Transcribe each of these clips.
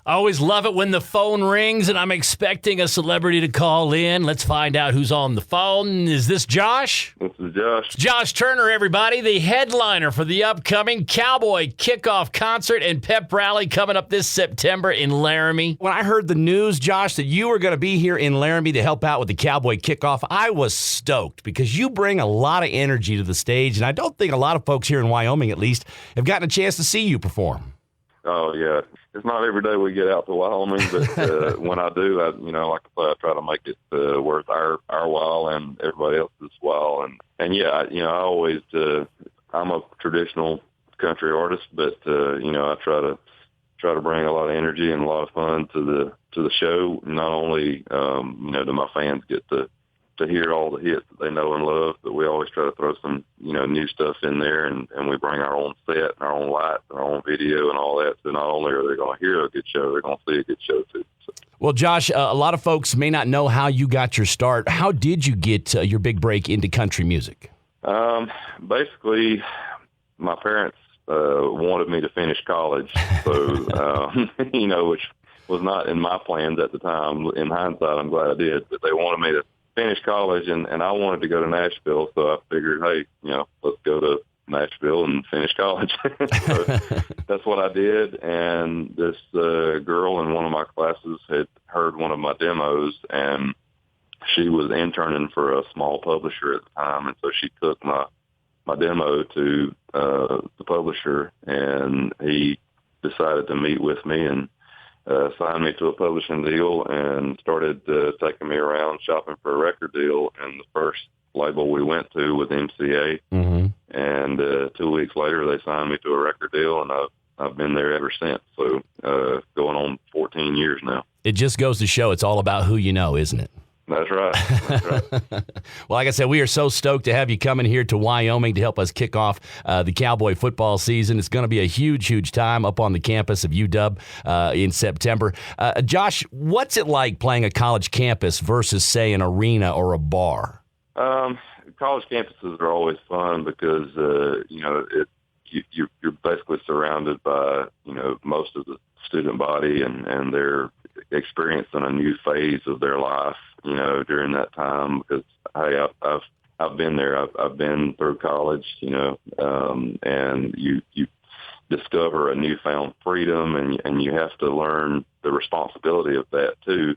I always love it when the phone rings and I'm expecting a celebrity to call in. Let's find out who's on the phone. Is this Josh? This is Josh. It's Josh Turner, everybody, the headliner for the upcoming Cowboy Kickoff concert and pep rally coming up this September in Laramie. When I heard the news, Josh, that you were going to be here in Laramie to help out with the Cowboy Kickoff, I was stoked because you bring a lot of energy to the stage, and I don't think a lot of folks here in Wyoming, at least, have gotten a chance to see you perform. Oh, yeah. It's not every day we get out to Wyoming, but when I do, like I say, I try to make it worth our while and everybody else's while. And yeah, I always, I'm a traditional country artist, but, I try to bring a lot of energy and a lot of fun to the show. Not only, do my fans get to hear all the hits that they know and love, but we always try to throw some, new stuff in there, and we bring our own set and our own lights and our own video and all that. So not only are they going to hear a good show, they're going to see a good show too. So. Well, Josh, a lot of folks may not know how you got your start. How did you get your big break into country music? Basically, my parents wanted me to finish college, so, which was not in my plans at the time. In hindsight, I'm glad I did, but they wanted me to finish college, and I wanted to go to Nashville, so I figured, hey, let's go to Nashville and finish college. So that's what I did, and this girl in one of my classes had heard one of my demos, and she was interning for a small publisher at the time, and so she took my demo to the publisher, and he decided to meet with me and signed me to a publishing deal and started taking me around shopping for a record deal. And the first label we went to was MCA. Mm-hmm. And 2 weeks later, they signed me to a record deal, and I've been there ever since. So going on 14 years now. It just goes to show it's all about who you know, isn't it? That's right. Well, like I said, we are so stoked to have you coming here to Wyoming to help us kick off the Cowboy football season. It's going to be a huge, huge time up on the campus of UW in September. Josh, what's it like playing a college campus versus, say, an arena or a bar? College campuses are always fun because, you're basically surrounded by, most of the student body, and they're experiencing a new phase of their life, during that time, because, hey, I've been there. I've been through college, and you discover a newfound freedom, and you have to learn the responsibility of that too.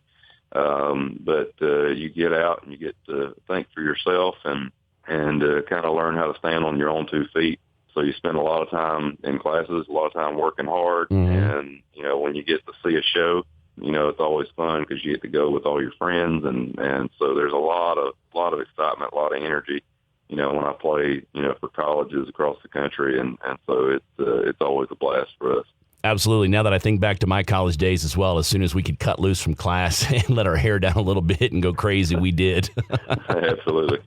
But you get out and you get to think for yourself and kind of learn how to stand on your own 2 feet. So you spend a lot of time in classes, a lot of time working hard, mm-hmm. and when you get to see a show, it's always fun because you get to go with all your friends, and so there's a lot of excitement, a lot of energy, when I play, for colleges across the country, and so it's always a blast for us. Absolutely. Now that I think back to my college days as well, as soon as we could cut loose from class and let our hair down a little bit and go crazy, we did. Absolutely.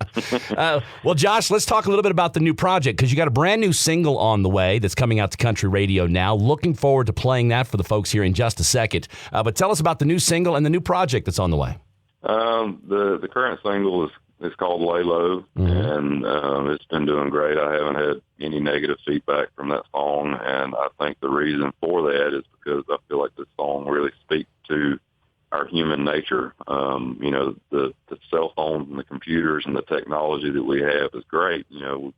Well, Josh, let's talk a little bit about the new project, because you got a brand new single on the way that's coming out to country radio now. Looking forward to playing that for the folks here in just a second. But tell us about the new single and the new project that's on the way. The current single is called Lay Low, mm-hmm. and it's been doing great. I haven't had any negative feedback from that song, and I think the reason for that is because I feel like this song really speaks to our human nature. The cell phones and the computers and the technology that we have is great.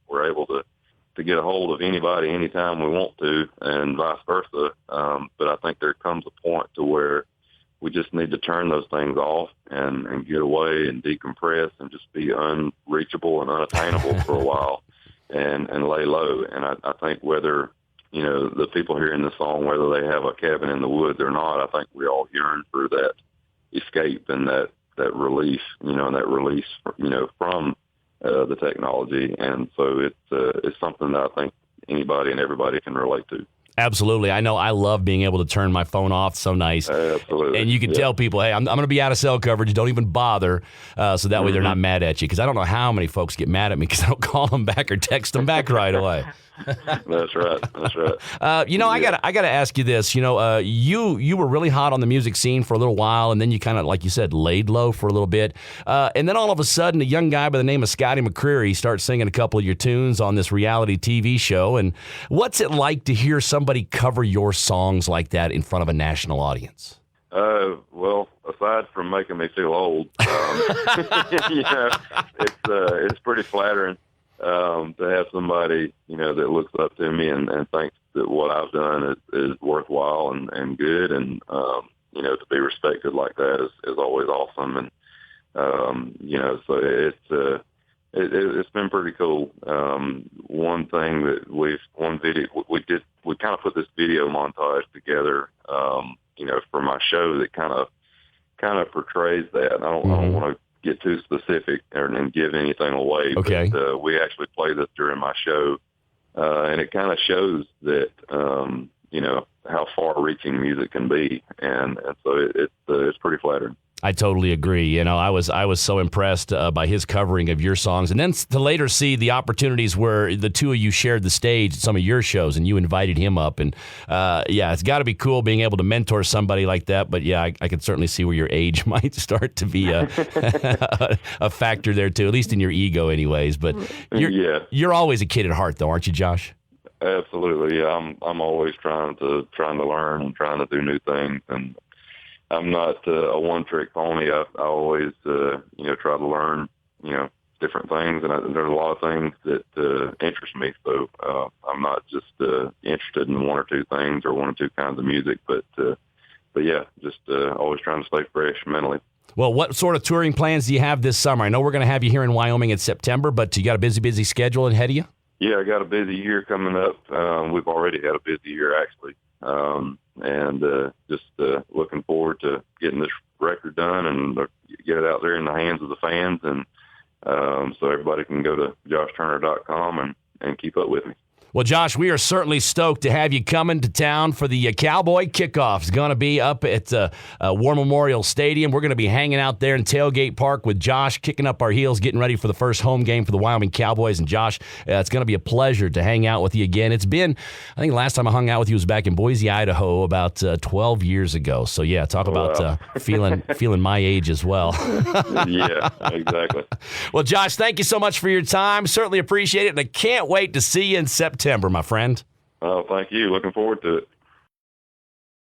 We're able to get a hold of anybody anytime we want to, and vice versa. But I think there comes a point to where we just need to turn those things off and get away and decompress and just be unreachable and unattainable for a while and lay low. And I think whether, the people hearing the song, whether they have a cabin in the woods or not, I think we all yearn for that escape and that relief, and that release, from the technology. And so it's something that I think anybody and everybody can relate to. Absolutely. I know I love being able to turn my phone off. So nice. Absolutely. And you can tell people, hey, I'm going to be out of cell coverage. Don't even bother. So that way they're not mad at you. Because I don't know how many folks get mad at me because I don't call them back or text them back right away. That's right. That's right. I gotta ask you this. You were really hot on the music scene for a little while, and then you kind of, like you said, laid low for a little bit, and then all of a sudden, a young guy by the name of Scotty McCreery starts singing a couple of your tunes on this reality TV show. And what's it like to hear somebody cover your songs like that in front of a national audience? Well, aside from making me feel old, it's pretty flattering to have somebody, that looks up to me and thinks that what I've done is worthwhile and good. And, to be respected like that is always awesome. And, so it's been pretty cool. One thing that we kind of put this video montage together, for my show that kind of portrays that. I don't want to get too specific and give anything away. Okay. But we actually play this during my show, and it kind of shows that how far-reaching music can be, and so it's pretty flattering. I totally agree. I was so impressed by his covering of your songs, and then to later see the opportunities where the two of you shared the stage at some of your shows, and you invited him up. And it's got to be cool being able to mentor somebody like that. But I can certainly see where your age might start to be a factor there too, at least in your ego, anyways. But you're always a kid at heart, though, aren't you, Josh? Absolutely. Yeah, I'm always trying to learn and trying to do new things, and I'm not a one-trick pony. I always, try to learn, different things, and there's a lot of things that interest me. So I'm not just interested in one or two things or one or two kinds of music, but just always trying to stay fresh mentally. Well, what sort of touring plans do you have this summer? I know we're going to have you here in Wyoming in September, but you got a busy schedule ahead of you? Yeah, I got a busy year coming up. We've already had a busy year, actually. And just looking forward to getting this record done and get it out there in the hands of the fans, and so everybody can go to joshturner.com and keep up with me. Well, Josh, we are certainly stoked to have you coming to town for the Cowboy Kickoff. It's going to be up at War Memorial Stadium. We're going to be hanging out there in Tailgate Park with Josh, kicking up our heels, getting ready for the first home game for the Wyoming Cowboys. And Josh, it's going to be a pleasure to hang out with you again. It's been, I think last time I hung out with you was back in Boise, Idaho, about 12 years ago. So, talk about feeling my age as well. Yeah, exactly. Well, Josh, thank you so much for your time. Certainly appreciate it, and I can't wait to see you in September, my friend. Oh, thank you. Looking forward to it.